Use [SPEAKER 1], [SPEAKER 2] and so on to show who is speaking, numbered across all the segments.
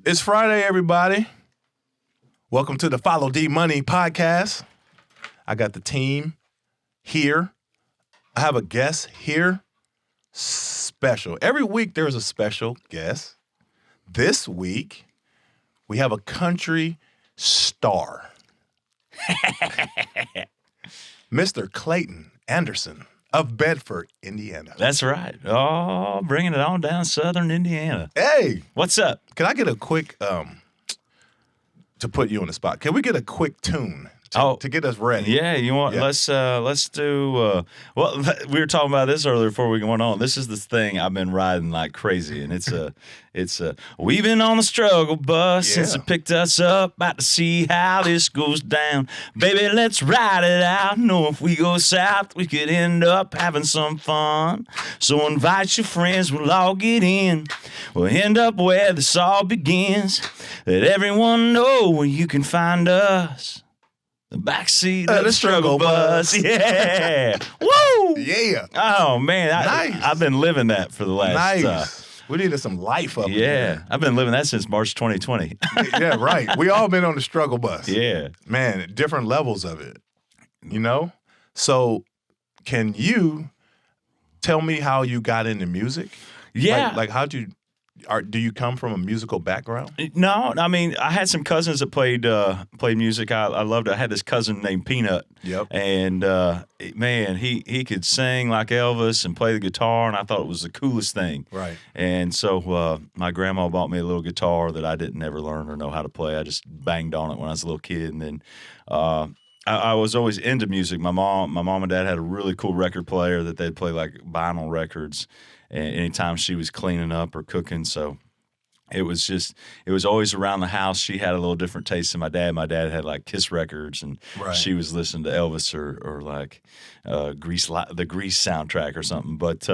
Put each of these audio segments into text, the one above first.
[SPEAKER 1] It's Friday, everybody. Welcome to the Follow D Money podcast. I got the team here. I have a guest here. Special. Every week there's a special guest. This week we have a country star. Mr. Clayton Anderson of Bedford, Indiana.
[SPEAKER 2] That's right. Oh, bringing it on down southern Indiana.
[SPEAKER 1] Hey,
[SPEAKER 2] What's up?
[SPEAKER 1] can I get a quick to put you on the spot? Can we get a quick tune to get us ready?
[SPEAKER 2] Yeah, you want?
[SPEAKER 1] Yeah.
[SPEAKER 2] Let's do. Well, we were talking about this earlier before we went on. This is the thing I've been riding like crazy, and it's we've been on the struggle bus since
[SPEAKER 1] Yeah.
[SPEAKER 2] it picked us up. About to see how this goes down, baby. Let's ride it out. Know if we go south, we could end up having some fun. So invite your friends, we'll all get in. We'll end up where this all begins. Let everyone know where you can find us. The backseat of the struggle bus. Yeah. Woo!
[SPEAKER 1] Yeah.
[SPEAKER 2] Oh, man.
[SPEAKER 1] Nice.
[SPEAKER 2] I've been living that for the last...
[SPEAKER 1] Nice. We needed some life up in
[SPEAKER 2] yeah.
[SPEAKER 1] here.
[SPEAKER 2] I've been living that since March 2020.
[SPEAKER 1] Yeah, right. We all been on the struggle bus.
[SPEAKER 2] Yeah.
[SPEAKER 1] Man, different levels of it. You know? So can you tell me how you got into music?
[SPEAKER 2] Yeah.
[SPEAKER 1] Like how'd you do you come from a musical background?
[SPEAKER 2] No, I mean, I had some cousins that played music. I loved it. I had this cousin named Peanut.
[SPEAKER 1] Yep.
[SPEAKER 2] And, man, he could sing like Elvis and play the guitar, and I thought it was the coolest thing.
[SPEAKER 1] Right.
[SPEAKER 2] And so my grandma bought me a little guitar that I didn't ever learn or know how to play. I just banged on it when I was a little kid. And then I was always into music. My mom and dad had a really cool record player that they'd play like vinyl records anytime she was cleaning up or cooking. So it was always around the house. She had a little different taste than my dad. My dad had like Kiss records, and
[SPEAKER 1] Right.
[SPEAKER 2] she was listening to Elvis or like the Grease soundtrack or something. But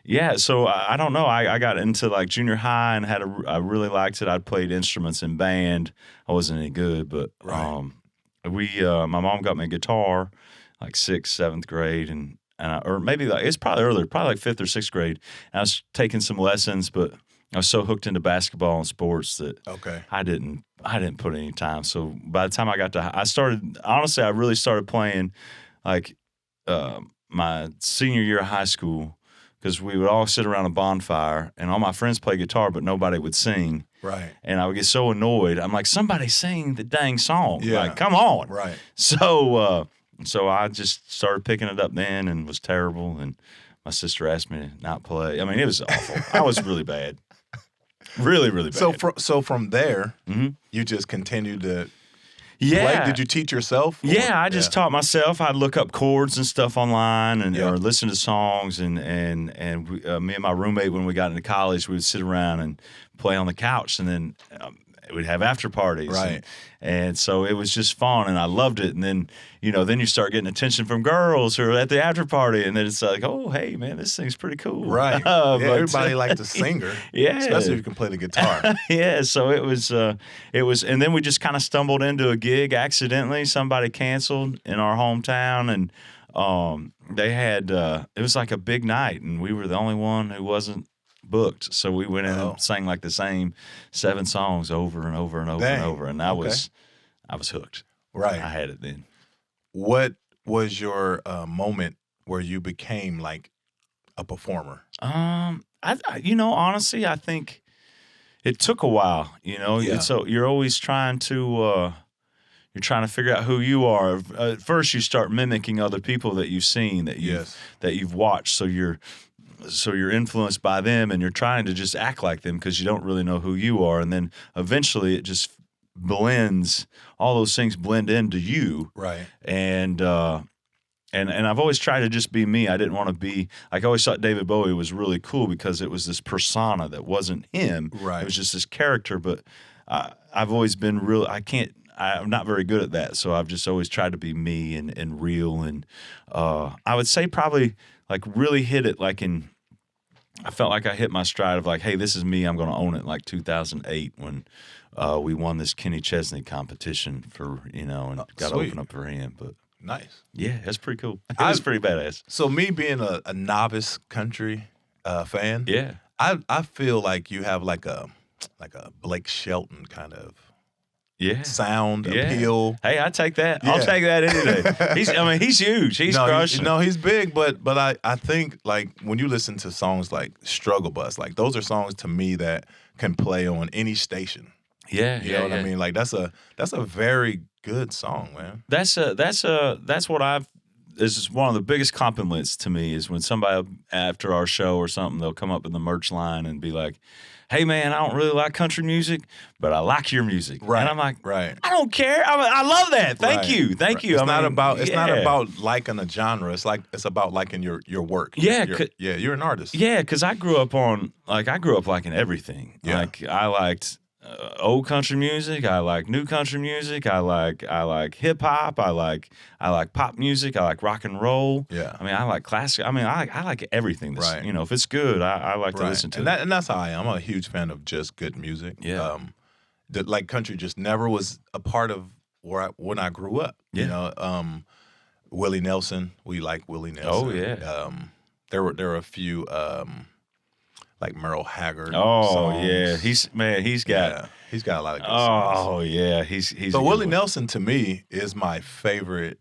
[SPEAKER 2] yeah, so I don't know. I got into like junior high and I really liked it. I played instruments in band. I wasn't any good, but
[SPEAKER 1] Right.
[SPEAKER 2] my mom got me a guitar like 6th, 7th grade, or maybe like it's probably earlier, probably like 5th or 6th grade. And I was taking some lessons, but I was so hooked into basketball and sports that
[SPEAKER 1] Okay.
[SPEAKER 2] I didn't put any time. So by the time I really started playing like my senior year of high school, because we would all sit around a bonfire and all my friends play guitar, but nobody would sing.
[SPEAKER 1] Right.
[SPEAKER 2] And I would get so annoyed. I'm like, somebody sing the dang song.
[SPEAKER 1] Yeah.
[SPEAKER 2] Like, come on.
[SPEAKER 1] Right.
[SPEAKER 2] So I just started picking it up then and was terrible. And my sister asked me to not play. I mean, it was awful. I was really bad. Really, really bad.
[SPEAKER 1] So from there,
[SPEAKER 2] Mhm.
[SPEAKER 1] you just continued to
[SPEAKER 2] Yeah.
[SPEAKER 1] play? Did you teach yourself? Or-
[SPEAKER 2] Yeah, I just taught myself. I'd look up chords and stuff online
[SPEAKER 1] Yeah.
[SPEAKER 2] or listen to songs. And we, me and my roommate, when we got into college, we would sit around and play on the couch. And then we'd have after parties.
[SPEAKER 1] Right.
[SPEAKER 2] And so it was just fun, and I loved it. And then, then you start getting attention from girls who are at the after party. And then it's like, oh, hey, man, this thing's pretty cool.
[SPEAKER 1] Right.
[SPEAKER 2] But,
[SPEAKER 1] everybody liked a singer.
[SPEAKER 2] Yeah.
[SPEAKER 1] Especially if you can play the guitar.
[SPEAKER 2] Yeah, so it was, and then we just kind of stumbled into a gig accidentally. Somebody canceled in our hometown, and they had, it was like a big night, and we were the only one who wasn't booked. So we went in and sang like the same 7 songs over and over and over
[SPEAKER 1] Dang.
[SPEAKER 2] and over, and I was hooked.
[SPEAKER 1] Right.
[SPEAKER 2] I had it then.
[SPEAKER 1] What was your moment where you became like a performer?
[SPEAKER 2] Honestly, I think it took a while.
[SPEAKER 1] Yeah.
[SPEAKER 2] So you're always trying to figure out who you are. At first, you start mimicking other people that you've seen, that you've watched. So you're influenced by them, and you're trying to just act like them because you don't really know who you are. And then eventually, it just blends. All those things blend into you.
[SPEAKER 1] Right.
[SPEAKER 2] And I've always tried to just be me. I didn't want to be like, I always thought David Bowie was really cool because it was this persona that wasn't him.
[SPEAKER 1] Right.
[SPEAKER 2] It was just this character. But I've always been real. I'm not very good at that. So I've just always tried to be me and real. And I would say probably like really hit it I felt like I hit my stride of like, hey, this is me. I'm going to own it. Like 2008 when we won this Kenny Chesney competition for, and got to
[SPEAKER 1] sweet.
[SPEAKER 2] open up for him. But
[SPEAKER 1] Nice.
[SPEAKER 2] yeah, that's pretty cool. It was pretty badass.
[SPEAKER 1] So me being a novice country fan,
[SPEAKER 2] Yeah.
[SPEAKER 1] I feel like you have like a like a Blake Shelton kind of
[SPEAKER 2] Yeah.
[SPEAKER 1] sound appeal.
[SPEAKER 2] Hey, I take that.
[SPEAKER 1] Yeah.
[SPEAKER 2] I'll take that any day. He's huge. He's crushing.
[SPEAKER 1] He's big, but I think like when you listen to songs like Struggle Bus, like those are songs to me that can play on any station.
[SPEAKER 2] Yeah,
[SPEAKER 1] You know what I mean? Like that's a very good song, man.
[SPEAKER 2] That's what this is one of the biggest compliments to me is when somebody after our show or something, they'll come up in the merch line and be like, "Hey man, I don't really like country music, but I like your music."
[SPEAKER 1] Right.
[SPEAKER 2] And I'm like,
[SPEAKER 1] right.
[SPEAKER 2] I don't care. I love that. Thank
[SPEAKER 1] Right.
[SPEAKER 2] you. Thank you.
[SPEAKER 1] It's not about liking a genre. It's about liking your work.
[SPEAKER 2] Yeah.
[SPEAKER 1] You're an artist.
[SPEAKER 2] Yeah, because I grew up liking everything.
[SPEAKER 1] Yeah.
[SPEAKER 2] Like I liked old country music. I like new country music. I like hip hop. I like pop music. I like rock and roll.
[SPEAKER 1] Yeah.
[SPEAKER 2] I mean, I like classic. I mean, I like everything. That's,
[SPEAKER 1] Right.
[SPEAKER 2] if it's good, I like to listen to it.
[SPEAKER 1] And that's how I am. I'm a huge fan of just good music.
[SPEAKER 2] Yeah.
[SPEAKER 1] Like country just never was a part of when I grew up.
[SPEAKER 2] Yeah.
[SPEAKER 1] You know, Willie Nelson. We like Willie Nelson.
[SPEAKER 2] Oh yeah.
[SPEAKER 1] There were a few like Merle Haggard.
[SPEAKER 2] Oh
[SPEAKER 1] songs.
[SPEAKER 2] yeah. He's got
[SPEAKER 1] a lot of good songs.
[SPEAKER 2] Oh yeah. He's
[SPEAKER 1] But
[SPEAKER 2] a
[SPEAKER 1] Willie
[SPEAKER 2] good one.
[SPEAKER 1] Nelson to me is my favorite.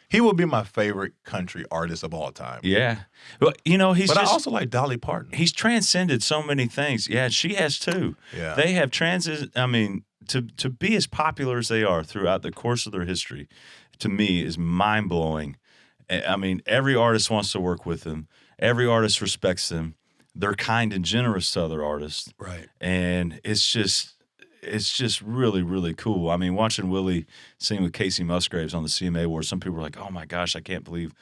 [SPEAKER 1] He will be my favorite country artist of all time.
[SPEAKER 2] Yeah. Well,
[SPEAKER 1] But I also like Dolly Parton.
[SPEAKER 2] He's transcended so many things. Yeah, she has too.
[SPEAKER 1] Yeah.
[SPEAKER 2] They have to be as popular as they are throughout the course of their history, to me, is mind-blowing. I mean, every artist wants to work with them. Every artist respects them. They're kind and generous to other artists.
[SPEAKER 1] Right.
[SPEAKER 2] And it's just really, really cool. I mean, watching Willie sing with Casey Musgraves on the CMA Awards, some people were like, "Oh my gosh, I can't believe,"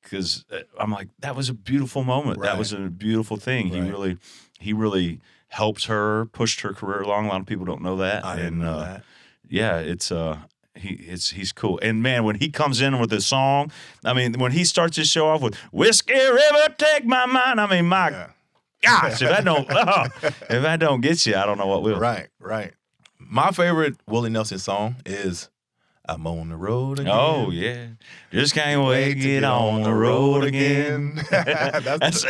[SPEAKER 2] because I'm like, that was a beautiful moment.
[SPEAKER 1] Right.
[SPEAKER 2] That was a beautiful thing.
[SPEAKER 1] Right.
[SPEAKER 2] He really helped her, pushed her career along. A lot of people don't know that.
[SPEAKER 1] I didn't know that.
[SPEAKER 2] Yeah, he's cool. And man, when he comes in with his song, I mean, when he starts his show off with "Whiskey River, Take My Mind," I mean, gosh, if that don't get you, I don't know what will.
[SPEAKER 1] Right. My favorite Willie Nelson song is "I'm on the road again."
[SPEAKER 2] Oh yeah, just can't wait to get on the road again. That's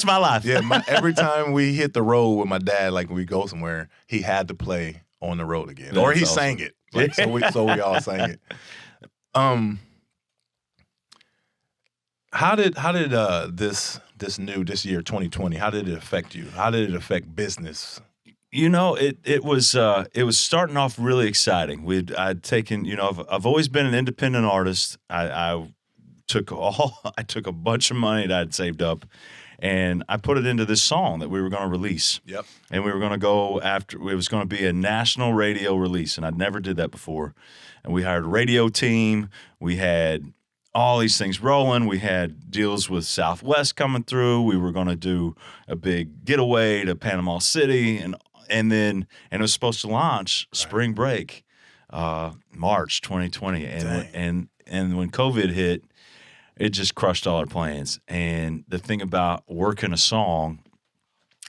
[SPEAKER 2] my life.
[SPEAKER 1] Yeah, every time we hit the road with my dad, like when we go somewhere, he had to play "On the Road Again," or he sang it. Like, so we all sang it. How did this year 2020? How did it affect you? How did it affect business?
[SPEAKER 2] It was starting off really exciting. I'd taken, I've always been an independent artist. I took a bunch of money that I'd saved up, and I put it into this song that we were going to release.
[SPEAKER 1] Yep.
[SPEAKER 2] And we were going to go after. It was going to be a national radio release, and I'd never did that before. And we hired a radio team. We had all these things rolling. We had deals with Southwest coming through. We were going to do a big getaway to Panama City, and it was supposed to launch spring break, March 2020. And when COVID hit, it just crushed all our plans. And the thing about working a song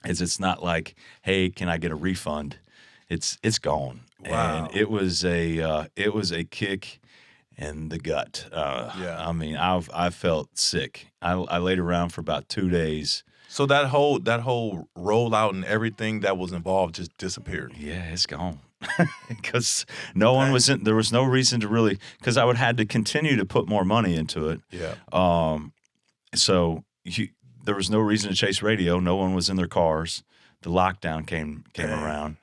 [SPEAKER 2] is it's not like, hey, can I get a refund? It's gone.
[SPEAKER 1] Wow.
[SPEAKER 2] And it was a kick in the gut. I mean, I felt sick. I laid around for about 2 days.
[SPEAKER 1] So that whole rollout and everything that was involved just disappeared.
[SPEAKER 2] Yeah, it's gone. Because no one was in. There was no reason to really. Because I would had to continue to put more money into it.
[SPEAKER 1] Yeah.
[SPEAKER 2] So there was no reason to chase radio. No one was in their cars. The lockdown came around.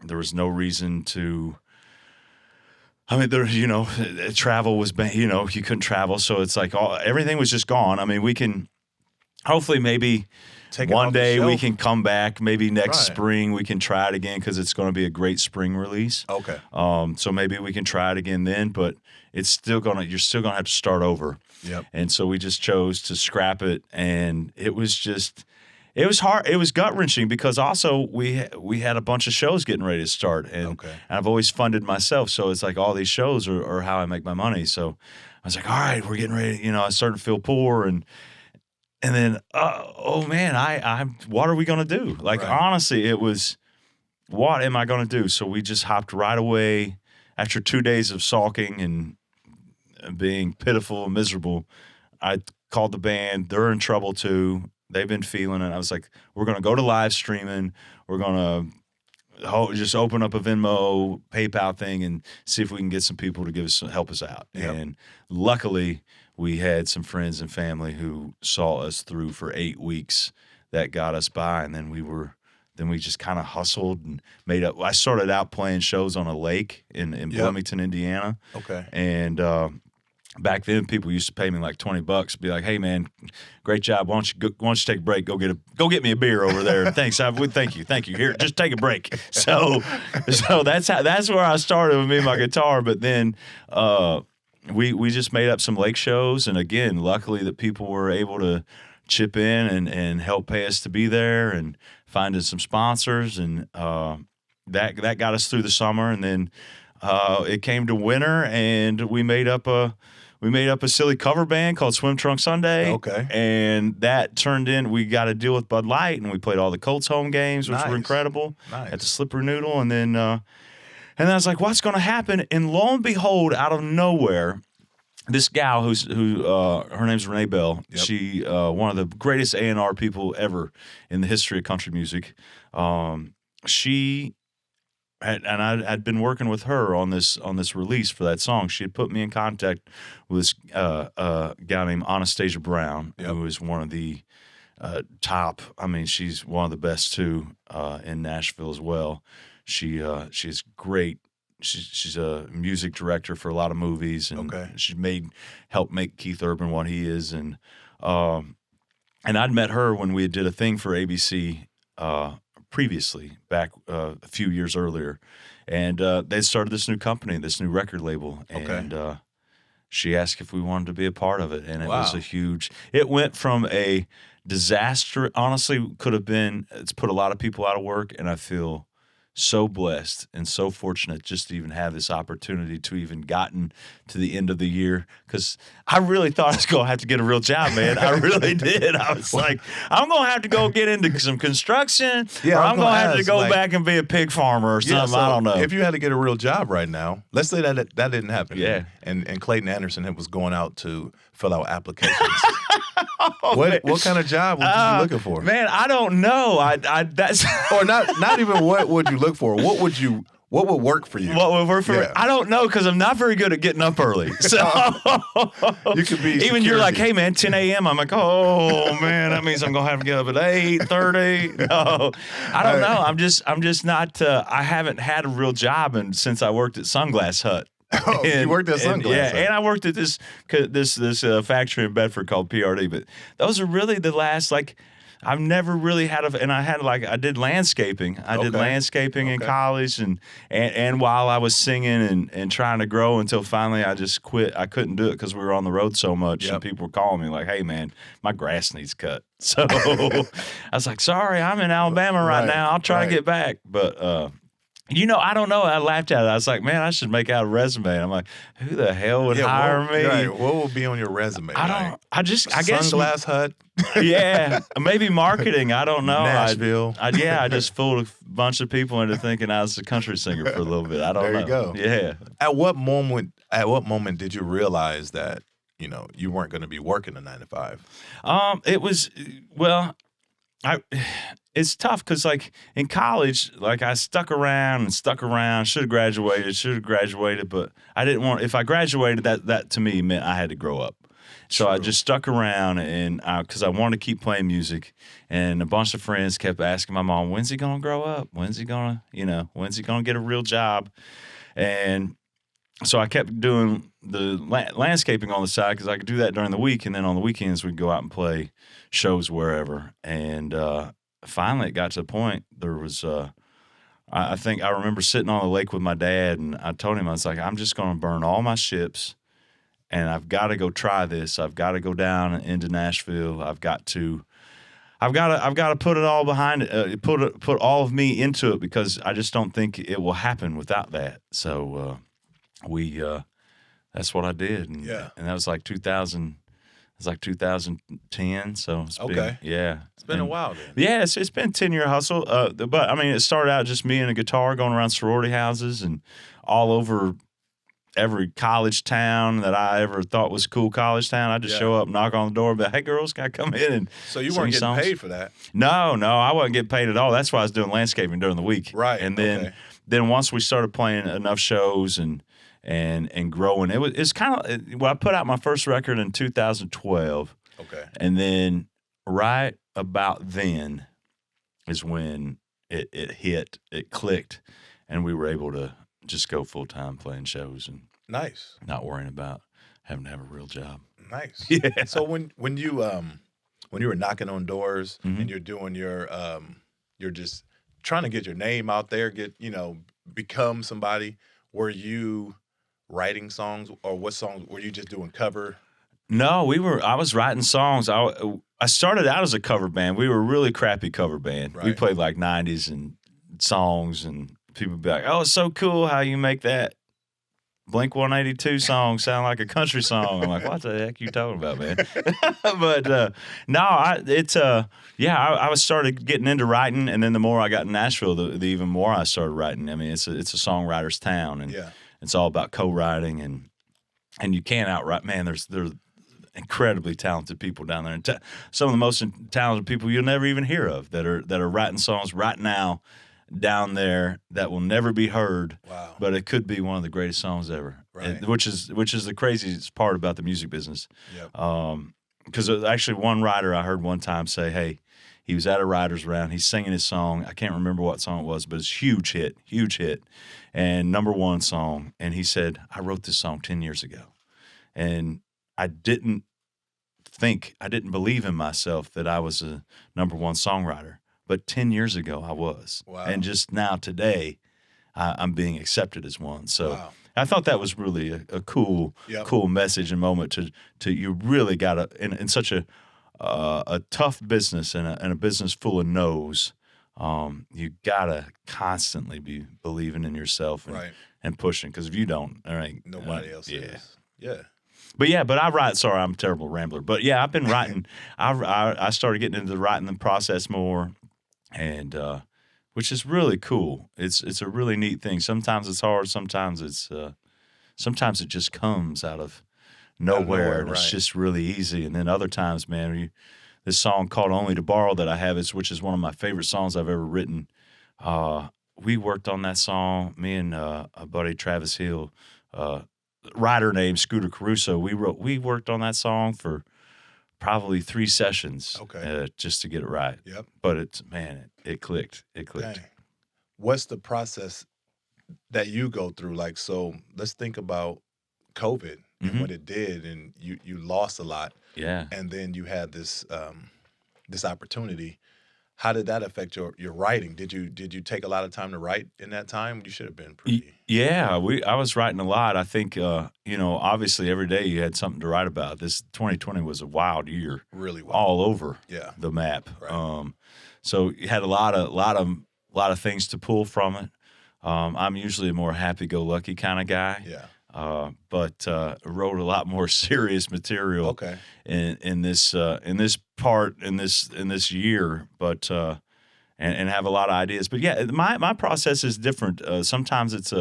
[SPEAKER 2] There was no reason to. I mean, travel was, you couldn't travel, so it's like everything was just gone. I mean, we can. Hopefully, maybe one day we can come back. Maybe next spring we can try it again because it's going to be a great spring release.
[SPEAKER 1] Okay.
[SPEAKER 2] So maybe we can try it again then, but you're still gonna have to start over.
[SPEAKER 1] Yep.
[SPEAKER 2] And so we just chose to scrap it, and it was hard. It was gut wrenching because also we had a bunch of shows getting ready to start, and I've always funded myself, so it's like all these shows are how I make my money. So I was like, all right, we're getting ready. I started to feel poor and then, oh man, what are we gonna do? Like honestly, it was, what am I gonna do? So we just hopped right away after 2 days of sulking and being pitiful and miserable. I called the band. They're in trouble too. They've been feeling it. I was like, we're going to go to live streaming. We're going to just open up a Venmo, PayPal thing and see if we can get some people to help us out.
[SPEAKER 1] Yep.
[SPEAKER 2] And luckily, we had some friends and family who saw us through for 8 weeks. That got us by, and then we just kind of hustled and made up. I started out playing shows on a lake in Bloomington, Indiana.
[SPEAKER 1] Okay.
[SPEAKER 2] And back then, people used to pay me like $20, be like, "Hey, man, great job. Why don't you take a break? Go get me a beer over there. Thanks. Thank you. Here, just take a break." So that's where I started with me and my guitar. But then we just made up some lake shows, and again, luckily that people were able to chip in and help pay us to be there and finding some sponsors, and that got us through the summer. And then it came to winter, and we made up a silly cover band called Swim Trunk Sunday.
[SPEAKER 1] Okay.
[SPEAKER 2] And that turned in, we got to deal with Bud Light, and we played all the Colts home games, which were incredible.
[SPEAKER 1] Nice.
[SPEAKER 2] At the Slippery Noodle. And then I was like, what's going to happen? And lo and behold, out of nowhere, this gal her name's Renee Bell.
[SPEAKER 1] Yep.
[SPEAKER 2] She one of the greatest A&R people ever in the history of country music. She I'd been working with her on this release for that song. She had put me in contact with this gal named Anastasia Brown,
[SPEAKER 1] Yep.
[SPEAKER 2] who is one of the top. I mean, she's one of the best too in Nashville as well. She's great. She's a music director for a lot of movies, and
[SPEAKER 1] Okay.
[SPEAKER 2] she helped make Keith Urban what he is. And I'd met her when we did a thing for ABC previously, back a few years earlier, and they started this new company, this new record label, and she asked if we wanted to be a part of it, and it was it went from a disaster, honestly, it's put a lot of people out of work, and I feel so blessed and so fortunate just to even have this opportunity to even gotten to the end of the year, because I really thought I was going to have to get a real job, man. I really did. I was like, I'm going to have to go get into some construction, or I'm going to have to go back and be a pig farmer or something.
[SPEAKER 1] So
[SPEAKER 2] I don't know.
[SPEAKER 1] If you had to get a real job right now, let's say that didn't happen.
[SPEAKER 2] Yeah.
[SPEAKER 1] And Clayton Anderson was going out to fill out applications. What kind of job would you be looking for?
[SPEAKER 2] Man, I don't know. That's
[SPEAKER 1] Or not even what would you look for? What would work for you?
[SPEAKER 2] What would work for me? I don't know, because I'm not very good at getting up early. So
[SPEAKER 1] you could be
[SPEAKER 2] even you're like, hey man, 10 a.m. I'm like, oh man, that means I'm gonna have to get up at 8:30. No, I don't know. I'm just not. I haven't had a real job since I worked at Sunglass Hut.
[SPEAKER 1] Oh, you worked at Sunglass Hut.
[SPEAKER 2] And I worked at this factory in Bedford called PRD. But those are really the last, like, I've never really had I did landscaping. I did landscaping in college, and while I was singing and trying to grow, until finally I just quit. I couldn't do it because we were on the road so much, and people were calling me like, hey man, my grass needs cut. So I was like, sorry, I'm in Alabama right now. I'll try to get back. But I don't know. I laughed at it. I was like, man, I should make out a resume. I'm like, who the hell would hire me?
[SPEAKER 1] Right. What would be on your resume?
[SPEAKER 2] I guess
[SPEAKER 1] Sunglass Hut.
[SPEAKER 2] Yeah, maybe marketing. I don't know.
[SPEAKER 1] Nashville.
[SPEAKER 2] I just fooled a bunch of people into thinking I was a country singer for a little bit. I don't know.
[SPEAKER 1] There you go.
[SPEAKER 2] Yeah. At
[SPEAKER 1] what moment did you realize that, you weren't going to be working a 9 to 5?
[SPEAKER 2] It was, it's tough because, like, in college, like, I stuck around, should have graduated, but I didn't want, if I graduated, that to me meant I had to grow up. So I just stuck around, and because I wanted to keep playing music, and a bunch of friends kept asking my mom, when's he going to grow up? When's he going to get a real job? And so I kept doing the landscaping on the side because I could do that during the week, and then on the weekends we'd go out and play shows wherever. And finally it got to the point there was I think I remember sitting on the lake with my dad, and I told him, I was like, I'm just going to burn all my ships, and I've got to go try this. I've got to go down into Nashville. I've got to put it all behind it, put all of me into it, because I just don't think it will happen without that. So that's what I did, and that was like 2000. It's like 2010, so it's been,
[SPEAKER 1] it's been a while then.
[SPEAKER 2] Yeah, it's been a 10-year hustle. But I mean, it started out just me and a guitar going around sorority houses and all over every college town that I ever thought was cool college town. I just show up, knock on the door, but hey, girls, can I come in and
[SPEAKER 1] So you
[SPEAKER 2] sing
[SPEAKER 1] weren't getting
[SPEAKER 2] songs?
[SPEAKER 1] paid for that?
[SPEAKER 2] No, I wasn't getting paid at all. That's why I was doing landscaping during the week.
[SPEAKER 1] Right.
[SPEAKER 2] And then once we started playing enough shows and growing, it's kind of well, I put out my first record in 2012.
[SPEAKER 1] Okay.
[SPEAKER 2] And then right about then is when it hit, it clicked, and we were able to just go full time playing shows and
[SPEAKER 1] nice,
[SPEAKER 2] not worrying about having to have a real job.
[SPEAKER 1] Nice.
[SPEAKER 2] Yeah.
[SPEAKER 1] So when you were knocking on doors and you're doing you're just trying to get your name out there, become somebody, were you writing songs, or what songs were you just doing cover?
[SPEAKER 2] No, I was writing songs. I started out as a cover band. We were a really crappy cover band.
[SPEAKER 1] Right.
[SPEAKER 2] We played like 90s and songs, and people would be like, "Oh, it's so cool how you make that Blink 182 song sound like a country song." I'm like, "What the heck are you talking about, man?" But no, I was started getting into writing, and then the more I got in Nashville, the even more I started writing. I mean, it's a songwriter's town, and it's all about co-writing, and you can't outright. Man, there's incredibly talented people down there, and some of the most talented people you'll never even hear of that are writing songs right now down there that will never be heard.
[SPEAKER 1] Wow.
[SPEAKER 2] But it could be one of the greatest songs ever.
[SPEAKER 1] Right.
[SPEAKER 2] Which is the craziest part about the music business.
[SPEAKER 1] Yep.
[SPEAKER 2] Because actually one writer I heard one time say, hey, he was at a writer's round, he's singing his song. I can't remember what song it was, but it's huge hit, and #1 song. And he said, I wrote this song 10 years ago. And I didn't believe in myself that I was a #1 songwriter. But 10 years ago, I was.
[SPEAKER 1] Wow.
[SPEAKER 2] And just now, today, I'm being accepted as one. So
[SPEAKER 1] wow.
[SPEAKER 2] I thought that was really a cool message and moment to you really got to, in such a tough business and a business full of no's, you got to constantly be believing in yourself and pushing. Because if you don't, all right.
[SPEAKER 1] Nobody else is. Yeah.
[SPEAKER 2] But I write. Sorry, I'm a terrible rambler. But yeah, I've been writing. I started getting into the writing process more, and which is really cool. It's a really neat thing. Sometimes it's hard. Sometimes it just comes out of nowhere, and it's just really easy. And then other times, man, this song called "Only to Borrow" that I have, which is one of my favorite songs I've ever written. We worked on that song. Me and a buddy, Travis Hill. Writer named Scooter Caruso. We worked on that song for probably 3 sessions, just to get it right.
[SPEAKER 1] Yep.
[SPEAKER 2] But it clicked. It clicked.
[SPEAKER 1] Dang. What's the process that you go through? Like, so let's think about COVID and what it did, and you lost a lot.
[SPEAKER 2] Yeah.
[SPEAKER 1] And then you had this this opportunity. How did that affect your writing? Did you take a lot of time to write in that time? You should have been pretty.
[SPEAKER 2] Yeah, I was writing a lot. I think obviously every day you had something to write about. This 2020 was a wild year,
[SPEAKER 1] really wild,
[SPEAKER 2] all over
[SPEAKER 1] the
[SPEAKER 2] map.
[SPEAKER 1] Right.
[SPEAKER 2] So you had a lot of things to pull from it. I'm usually a more happy-go-lucky kind of guy.
[SPEAKER 1] Yeah.
[SPEAKER 2] But wrote a lot more serious material in this year, but and have a lot of ideas. But yeah, my process is different. Sometimes it's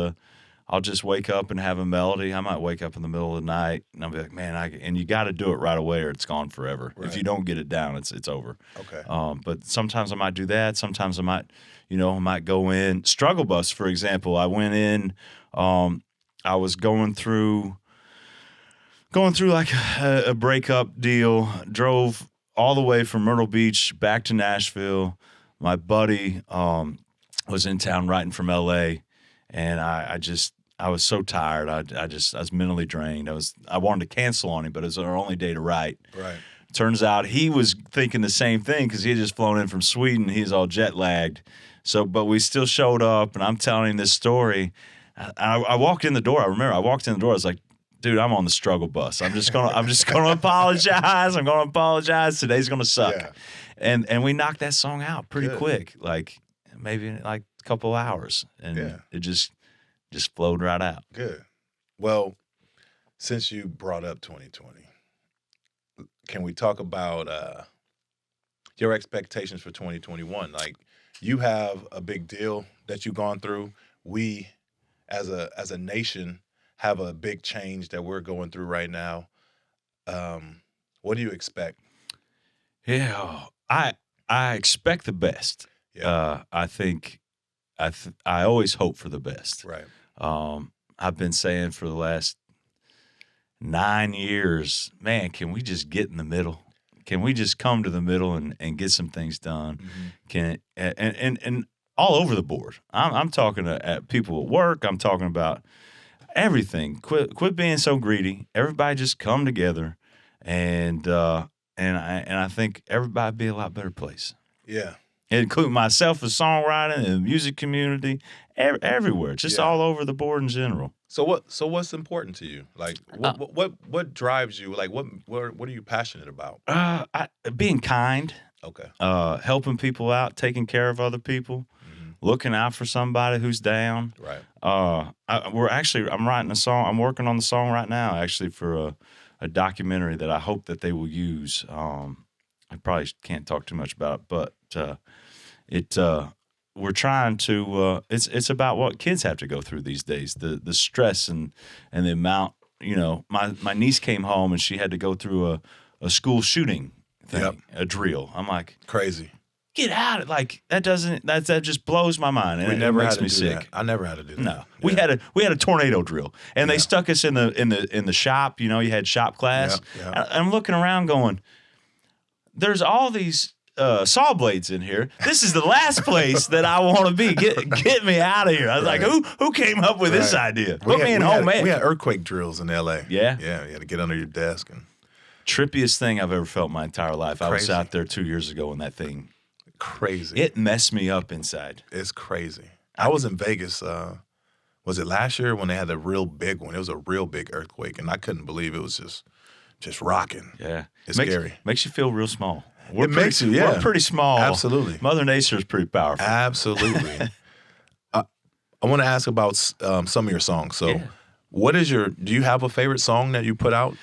[SPEAKER 2] I'll just wake up and have a melody. I might wake up in the middle of the night and I'll be like, man, and you got to do it right away or it's gone forever. Right. If you don't get it down, it's over.
[SPEAKER 1] Okay.
[SPEAKER 2] But sometimes I might do that. Sometimes I might go in. Struggle Bus, for example. I went in. I was going through like a breakup deal, drove all the way from Myrtle Beach back to Nashville. My buddy was in town writing from L.A., and I was so tired. I was mentally drained. I wanted to cancel on him, but it was our only day to write.
[SPEAKER 1] Right.
[SPEAKER 2] Turns out he was thinking the same thing because he had just flown in from Sweden. He's all jet lagged. So, but we still showed up, and I'm telling him this story. I walked in the door. I remember I walked in the door. I was like, dude, I'm on the struggle bus. I'm just gonna apologize. I'm gonna apologize. Today's gonna suck. Yeah. And we knocked that song out pretty quick, like maybe like a couple hours. And it just flowed right out.
[SPEAKER 1] Good. Well, since you brought up 2020, can we talk about your expectations for 2021? Like, you have a big deal that you've gone through. We as a nation have a big change that we're going through right now. What do you expect?
[SPEAKER 2] Yeah, I expect the best.
[SPEAKER 1] Yeah.
[SPEAKER 2] I think I always hope for the best.
[SPEAKER 1] Right.
[SPEAKER 2] I've been saying for the last 9 years, man, can we just get in the middle? Can we just come to the middle and get some things done?
[SPEAKER 1] Mm-hmm.
[SPEAKER 2] And all over the board. I'm talking to people at work. I'm talking about everything. Quit being so greedy. Everybody just come together, and I think everybody be a lot better place.
[SPEAKER 1] Yeah.
[SPEAKER 2] Including myself as songwriting and the music community, everywhere, just all over the board in general.
[SPEAKER 1] So what's important to you? Like what drives you? Like what are you passionate about?
[SPEAKER 2] Being kind,
[SPEAKER 1] Okay.
[SPEAKER 2] helping people out, taking care of other people, looking out for somebody who's down.
[SPEAKER 1] Right.
[SPEAKER 2] I'm writing a song. I'm working on the song right now, actually, for a documentary that I hope that they will use. I probably can't talk too much about it, but we're trying to. It's about what kids have to go through these days, the stress and the amount. You know, my niece came home and she had to go through a school shooting thing, a drill. I'm like,
[SPEAKER 1] crazy.
[SPEAKER 2] Get out! Like that just blows my mind, and it makes me sick.
[SPEAKER 1] That. I never had to do that.
[SPEAKER 2] No, we had a tornado drill, and they stuck us in the shop. You know, you had shop class.
[SPEAKER 1] Yeah.
[SPEAKER 2] I'm looking around, going, "There's all these saw blades in here. This is the last place that I want to be. Get me out of here." I was like, "Who came up with this idea? Put me in home, man."
[SPEAKER 1] We had earthquake drills in L.A.
[SPEAKER 2] Yeah,
[SPEAKER 1] yeah. You had to get under your desk and
[SPEAKER 2] trippiest thing I've ever felt in my entire life. Crazy. I was out there 2 years ago, and that thing.
[SPEAKER 1] Crazy.
[SPEAKER 2] It messed me up inside.
[SPEAKER 1] It's crazy. I was in Vegas, was it last year when they had a real big one? It was a real big earthquake, and I couldn't believe it was just rocking.
[SPEAKER 2] Yeah.
[SPEAKER 1] It's scary.
[SPEAKER 2] Makes you feel real small.
[SPEAKER 1] Makes you, yeah.
[SPEAKER 2] We're pretty small.
[SPEAKER 1] Absolutely.
[SPEAKER 2] Mother Nature is pretty powerful.
[SPEAKER 1] Absolutely. I want to ask about some of your songs. So do you have a favorite song that you put out?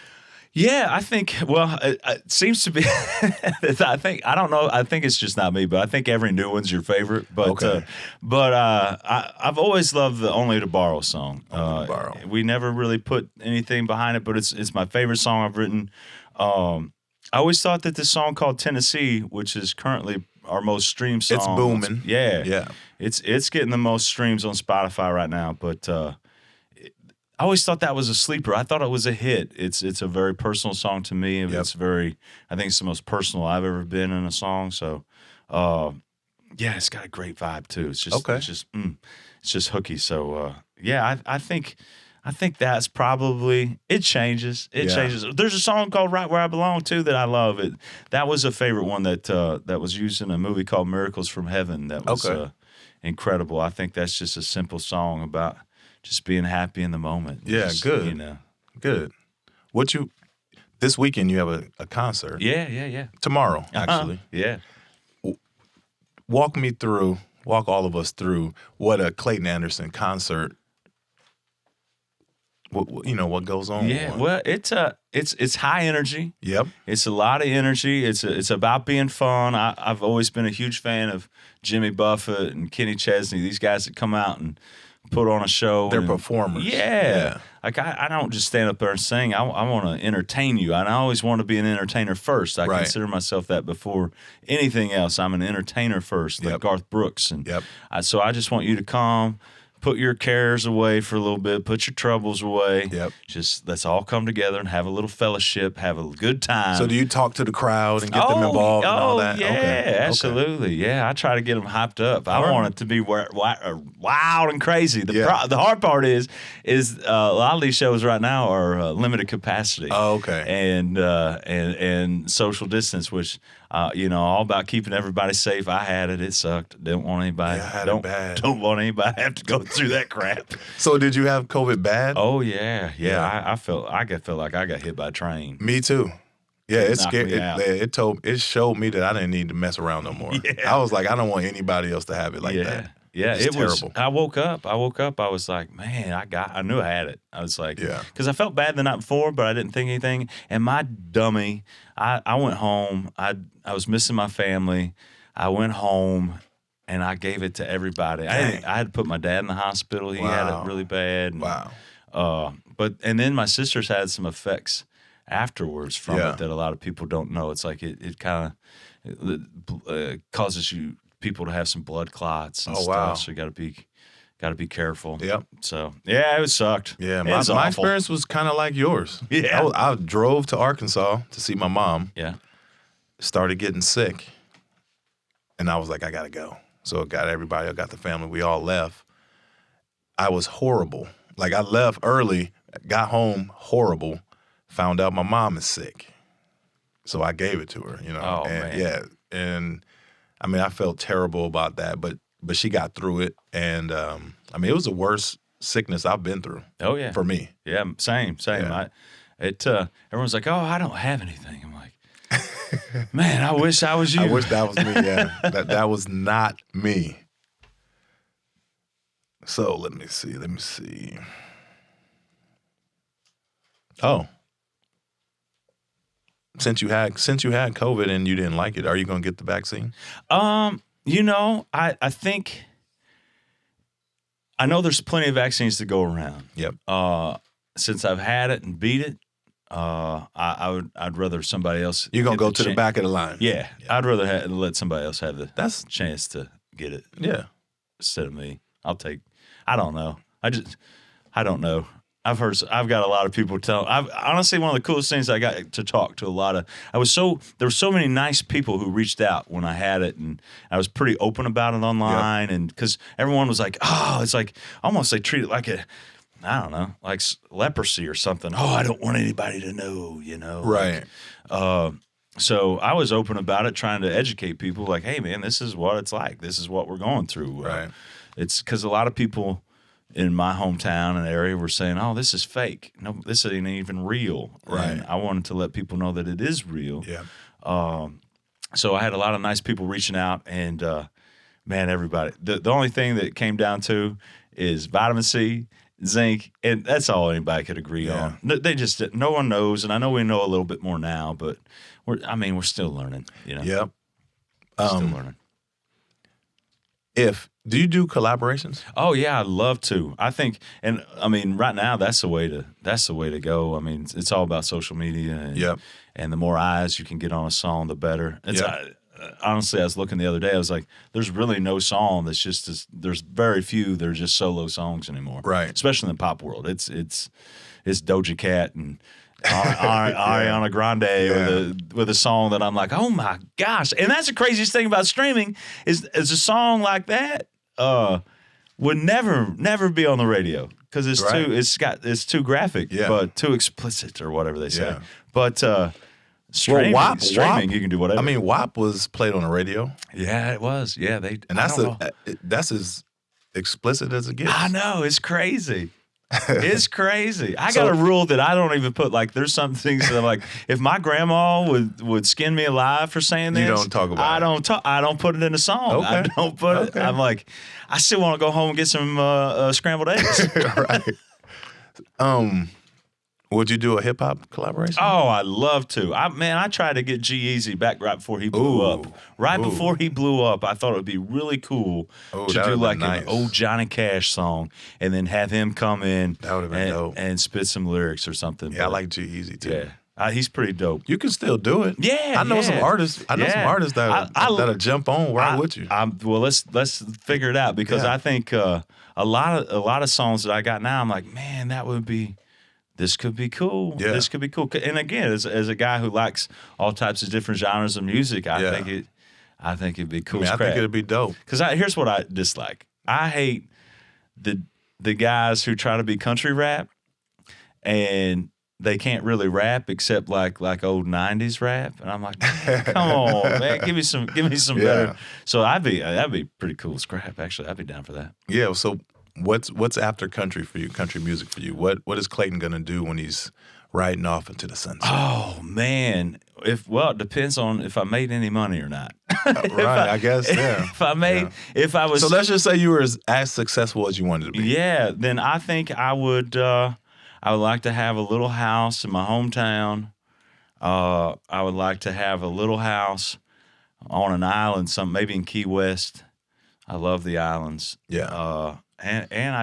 [SPEAKER 2] Yeah, I think, well, it seems to be, I don't know, I think it's just not me, but I think every new one's your favorite. But I've always loved the Only to Borrow song.
[SPEAKER 1] Only to Borrow.
[SPEAKER 2] We never really put anything behind it, but it's my favorite song I've written. I always thought that this song called Tennessee, which is currently our most streamed song.
[SPEAKER 1] It's booming.
[SPEAKER 2] Yeah. It's getting the most streams on Spotify right now, but I always thought that was a sleeper. I thought it was a hit. It's a very personal song to me. I think it's the most personal I've ever been in a song. So, it's got a great vibe too. It's just it's just hooky. So, I think that's probably it. Changes. It changes. There's a song called "Right Where I Belong" too that I love. That was a favorite one that was used in a movie called "Miracles from Heaven." That was incredible. I think that's just a simple song about just being happy in the moment.
[SPEAKER 1] Yeah, good.
[SPEAKER 2] You know,
[SPEAKER 1] good. This weekend you have a concert.
[SPEAKER 2] Yeah.
[SPEAKER 1] Tomorrow, actually.
[SPEAKER 2] Yeah.
[SPEAKER 1] Walk all of us through what a Clayton Anderson concert. What goes on?
[SPEAKER 2] Yeah, well, it's high energy.
[SPEAKER 1] Yep.
[SPEAKER 2] It's a lot of energy. It's about being fun. I've always been a huge fan of Jimmy Buffett and Kenny Chesney. These guys that come out and put on a show.
[SPEAKER 1] They're performers.
[SPEAKER 2] Yeah. Like I don't just stand up there and sing. I want to entertain you. And I always want to be an entertainer first. I consider myself that before anything else. I'm an entertainer first, like Garth Brooks. And so I just want you to come, put your cares away for a little bit, put your troubles away.
[SPEAKER 1] Yep.
[SPEAKER 2] Just let's all come together and have a little fellowship, have a good time.
[SPEAKER 1] So do you talk to the crowd and get them involved and all that?
[SPEAKER 2] Yeah, absolutely. Yeah, I try to get them hyped up. I want it to be wild and crazy. The hard part is a lot of these shows right now are limited capacity.
[SPEAKER 1] Oh, okay.
[SPEAKER 2] And social distance, which all about keeping everybody safe. I had it. It sucked. Didn't want anybody.
[SPEAKER 1] Yeah, I had it bad.
[SPEAKER 2] Don't want anybody to have to go through that crap.
[SPEAKER 1] So did you have COVID bad?
[SPEAKER 2] Oh yeah. I felt like I got hit by a train.
[SPEAKER 1] Me too. Yeah, it scared.
[SPEAKER 2] It
[SPEAKER 1] showed me that I didn't need to mess around no more.
[SPEAKER 2] Yeah.
[SPEAKER 1] I was like, I don't want anybody else to have it like that.
[SPEAKER 2] Yeah,
[SPEAKER 1] it was terrible.
[SPEAKER 2] I woke up. I was like, man, I knew I had it. I was like,
[SPEAKER 1] yeah,
[SPEAKER 2] because I felt bad the night before, but I didn't think anything. And my dummy, I went home. I was missing my family. I went home and I gave it to everybody. I had to put my dad in the hospital. He had it really bad. And,
[SPEAKER 1] wow.
[SPEAKER 2] But then my sister's had some effects afterwards from it that a lot of people don't know. It's like it kind of causes people to have some blood clots and stuff.
[SPEAKER 1] Wow.
[SPEAKER 2] So you got to be careful.
[SPEAKER 1] Yep.
[SPEAKER 2] So yeah, it sucked.
[SPEAKER 1] Yeah,
[SPEAKER 2] my
[SPEAKER 1] experience was kind of like yours.
[SPEAKER 2] Yeah.
[SPEAKER 1] I drove to Arkansas to see my mom.
[SPEAKER 2] Yeah.
[SPEAKER 1] Started getting sick, and I was like, I gotta go. So it got everybody, I got the family. We all left. I was horrible. Like I left early, got home horrible. Found out my mom is sick, so I gave it to her.
[SPEAKER 2] Oh,
[SPEAKER 1] and
[SPEAKER 2] man.
[SPEAKER 1] yeah, and I mean, I felt terrible about that, but she got through it, and I mean, it was the worst sickness I've been through.
[SPEAKER 2] Oh yeah,
[SPEAKER 1] for me.
[SPEAKER 2] Yeah, same.
[SPEAKER 1] Yeah.
[SPEAKER 2] Everyone's like, oh, I don't have anything. I'm like, man, I wish I was you.
[SPEAKER 1] I wish that was me. Yeah, that was not me. So let me see. Oh. Since you had COVID and you didn't like it, are you going to get the vaccine?
[SPEAKER 2] I think I know there's plenty of vaccines to go around.
[SPEAKER 1] Yep.
[SPEAKER 2] Since I've had it and beat it, I'd rather somebody else.
[SPEAKER 1] You're going to
[SPEAKER 2] get
[SPEAKER 1] go to the back of the line.
[SPEAKER 2] Yeah. I'd rather let somebody else have the chance to get it.
[SPEAKER 1] Yeah.
[SPEAKER 2] Instead of me. I don't know. I don't know. I've got a lot of people honestly, one of the coolest things I got to talk to a lot of, there were so many nice people who reached out when I had it, and I was pretty open about it online. Yep. And because everyone was like, oh, it's like, almost they treat it like I don't know, like leprosy or something. Oh, I don't want anybody to know,
[SPEAKER 1] Right.
[SPEAKER 2] So I was open about it, trying to educate people like, hey man, this is what it's like. This is what we're going through.
[SPEAKER 1] Right.
[SPEAKER 2] It's because a lot of people in my hometown and area were saying, oh, this is fake. No, this ain't even real.
[SPEAKER 1] Right.
[SPEAKER 2] And I wanted to let people know that it is real.
[SPEAKER 1] Yeah.
[SPEAKER 2] So I had a lot of nice people reaching out, and man, everybody. The only thing that came down to is vitamin C, zinc, and that's all anybody could agree on. No one knows, and I know we know a little bit more now, but we're still learning.
[SPEAKER 1] Yep.
[SPEAKER 2] Still learning.
[SPEAKER 1] Do you do collaborations?
[SPEAKER 2] Oh yeah, I'd love to. I think, and I mean, right now that's the way to go. I mean, it's all about social media, and the more eyes you can get on a song, the better. Honestly, I was looking the other day. I was like, there's really no song that's just there's very few that are just solo songs anymore.
[SPEAKER 1] Right.
[SPEAKER 2] Especially in the pop world. It's Doja Cat and Ariana Grande with a song that I'm like, oh my gosh. And that's the craziest thing about streaming is a song like that would never be on the radio because it's too graphic, but too explicit or whatever they say.
[SPEAKER 1] Yeah.
[SPEAKER 2] But streaming,
[SPEAKER 1] WAP,
[SPEAKER 2] you can do whatever.
[SPEAKER 1] I mean, WAP was played on the radio.
[SPEAKER 2] Yeah, it was. Yeah,
[SPEAKER 1] that's as explicit as it gets.
[SPEAKER 2] I know, it's crazy. It's crazy. I got a rule that I don't even put, like, there's some things that I'm like, if my grandma would skin me alive for saying this,
[SPEAKER 1] you don't talk about it.
[SPEAKER 2] I don't put it in a song.
[SPEAKER 1] Okay.
[SPEAKER 2] I don't put it. I'm like, I still want to go home and get some scrambled eggs.
[SPEAKER 1] Right. Would you do a hip hop collaboration?
[SPEAKER 2] Oh, I'd love to. I tried to get G-Eazy back right before he blew up. Before he blew up, I thought it would be really cool to do like an old Johnny Cash song and then have him come in
[SPEAKER 1] that would have been dope.
[SPEAKER 2] And spit some lyrics or something.
[SPEAKER 1] Yeah, I like G-Eazy too.
[SPEAKER 2] Yeah. He's pretty dope.
[SPEAKER 1] You can still do it.
[SPEAKER 2] Yeah,
[SPEAKER 1] I know some artists. That'll jump on right with you.
[SPEAKER 2] Well, let's figure it out because I think a lot of songs that I got now, I'm like, man, this could be cool.
[SPEAKER 1] Yeah.
[SPEAKER 2] This could be cool. And again, as a guy who likes all types of different genres of music, I think it'd be cool.
[SPEAKER 1] I think it'd be dope.
[SPEAKER 2] Because here's what I dislike. I hate the guys who try to be country rap and they can't really rap except like old 90s rap. And I'm like, come on, man, give me some better. So that'd be pretty cool scrap, actually. I'd be down for that.
[SPEAKER 1] Yeah, so what's after country for you, country music for you? What is Clayton gonna do when he's riding off into the sunset?
[SPEAKER 2] Oh man, it depends on if I made any money or not.
[SPEAKER 1] Right, I guess. Yeah.
[SPEAKER 2] If I was.
[SPEAKER 1] So let's just say you were as successful as you wanted to be.
[SPEAKER 2] Yeah, then I think I would. I would like to have a little house in my hometown. I would like to have a little house on an island, maybe in Key West. I love the islands.
[SPEAKER 1] Yeah.
[SPEAKER 2] And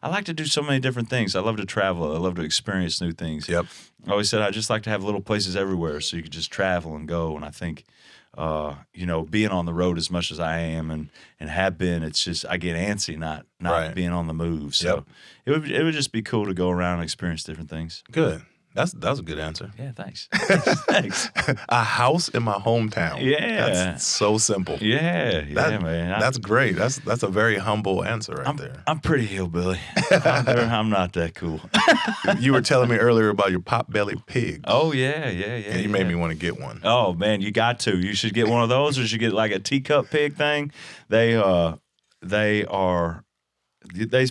[SPEAKER 2] I like to do so many different things. I love to travel. I love to experience new things.
[SPEAKER 1] Yep.
[SPEAKER 2] I always said I just like to have little places everywhere so you could just travel and go. And I think, being on the road as much as I am and have been, it's just I get antsy not
[SPEAKER 1] Right.
[SPEAKER 2] being on the move. So it would just be cool to go around and experience different things.
[SPEAKER 1] Good. That was a good answer.
[SPEAKER 2] Yeah, thanks. Thanks.
[SPEAKER 1] A house in my hometown.
[SPEAKER 2] Yeah.
[SPEAKER 1] That's so simple.
[SPEAKER 2] Yeah, man.
[SPEAKER 1] That's great. That's a very humble answer right there.
[SPEAKER 2] I'm pretty hillbilly. I'm not that cool.
[SPEAKER 1] You were telling me earlier about your pot-bellied pigs.
[SPEAKER 2] Oh, yeah.
[SPEAKER 1] And you made me want to get one.
[SPEAKER 2] Oh, man, you got to. You should get one of those, or you should get like a teacup pig thing. They are.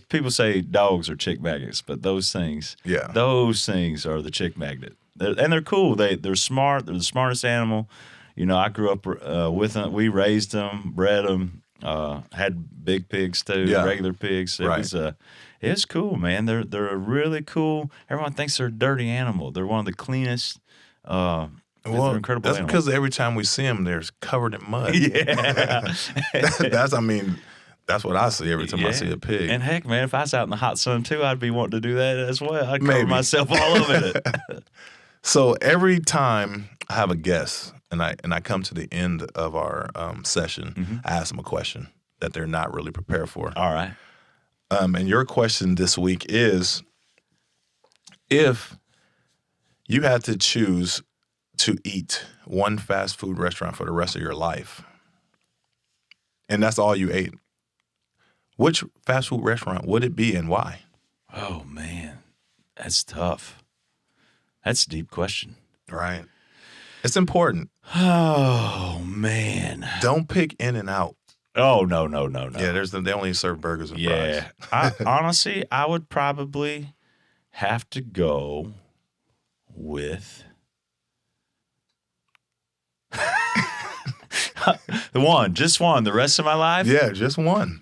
[SPEAKER 2] People say dogs are chick magnets, but those things are the chick magnet. They're cool. They're smart. They're the smartest animal. I grew up with them. We raised them, bred them, had big pigs too, regular pigs. It's cool, man. They're really cool. Everyone thinks they're a dirty animal. They're one of the cleanest. They're incredible
[SPEAKER 1] that's
[SPEAKER 2] animals.
[SPEAKER 1] because every time we see them, they're covered in mud.
[SPEAKER 2] Yeah.
[SPEAKER 1] That's what I see every time I see a pig.
[SPEAKER 2] And heck, man, if I was out in the hot sun too, I'd be wanting to do that as well. I'd cover
[SPEAKER 1] Maybe.
[SPEAKER 2] myself all over it.
[SPEAKER 1] So every time I have a guest and I come to the end of our session, I ask them a question that they're not really prepared for.
[SPEAKER 2] All right.
[SPEAKER 1] And your question this week is, if you had to choose to eat one fast food restaurant for the rest of your life, and that's all you ate, which fast food restaurant would it be and why?
[SPEAKER 2] Oh, man. That's tough. That's a deep question.
[SPEAKER 1] Right. It's important.
[SPEAKER 2] Oh, man.
[SPEAKER 1] Don't pick In-N-Out.
[SPEAKER 2] Oh, no.
[SPEAKER 1] Yeah, they only serve burgers and fries.
[SPEAKER 2] Honestly, I would probably have to go with just one, the rest of my life?
[SPEAKER 1] Yeah, just one.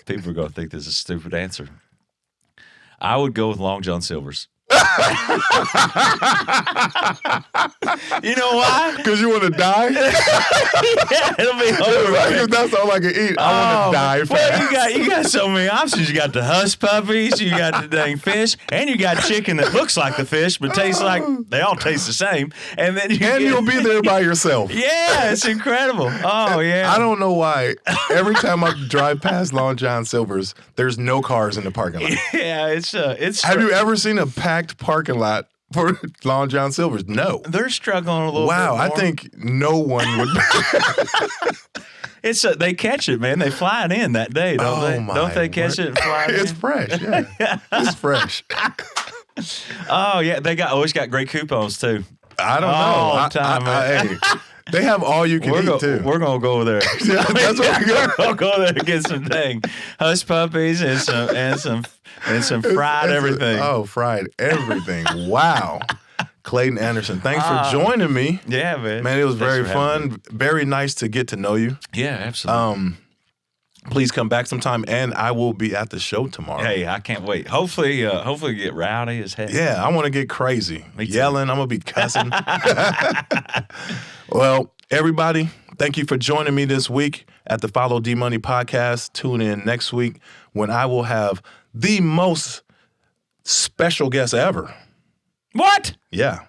[SPEAKER 2] People are going to think this is a stupid answer. I would go with Long John Silver's. You know why?
[SPEAKER 1] Because you want to die?
[SPEAKER 2] Yeah, it'll be over.
[SPEAKER 1] That's all I can eat. I want to die fast.
[SPEAKER 2] Well, you got so many options. You got the hush puppies, you got the dang fish, and you got chicken that looks like the fish but tastes like they all taste the same. And then
[SPEAKER 1] you'll be there by yourself.
[SPEAKER 2] Yeah, it's incredible. Oh yeah.
[SPEAKER 1] I don't know why. Every time I drive past Long John Silver's, there's no cars in the parking lot.
[SPEAKER 2] Yeah, it's.
[SPEAKER 1] Have you ever seen a packed parking lot for Long John Silver's? No.
[SPEAKER 2] They're struggling a little bit.
[SPEAKER 1] Wow,
[SPEAKER 2] more.
[SPEAKER 1] I think no one would.
[SPEAKER 2] They catch it, man. They fly it in that day, don't they? Don't they catch it and fly it
[SPEAKER 1] It's
[SPEAKER 2] in?
[SPEAKER 1] fresh, yeah. It's fresh.
[SPEAKER 2] Oh yeah, they always got great coupons too.
[SPEAKER 1] I don't
[SPEAKER 2] All
[SPEAKER 1] know.
[SPEAKER 2] the time, man.
[SPEAKER 1] Hey, they have all you can eat too.
[SPEAKER 2] We're gonna go over there.
[SPEAKER 1] Yeah, that's what we got.
[SPEAKER 2] We'll go there and get some dang hush puppies and some fried everything.
[SPEAKER 1] Fried everything. Wow. Clayton Anderson, thanks for joining me.
[SPEAKER 2] Yeah, man.
[SPEAKER 1] Man, it was
[SPEAKER 2] Thanks
[SPEAKER 1] very
[SPEAKER 2] for having
[SPEAKER 1] fun. Very nice to get to know you.
[SPEAKER 2] Yeah, absolutely.
[SPEAKER 1] Please come back sometime, and I will be at the show tomorrow.
[SPEAKER 2] Hey, I can't wait. Hopefully get rowdy as heck.
[SPEAKER 1] Yeah, I want to get crazy.
[SPEAKER 2] Me too.
[SPEAKER 1] Yelling, I'm going to be cussing. Well, everybody, thank you for joining me this week at the Follow D Money podcast. Tune in next week when I will have the most special guest ever.
[SPEAKER 2] What?
[SPEAKER 1] Yeah.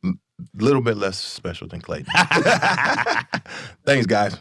[SPEAKER 1] A little bit less special than Clayton. Thanks, guys.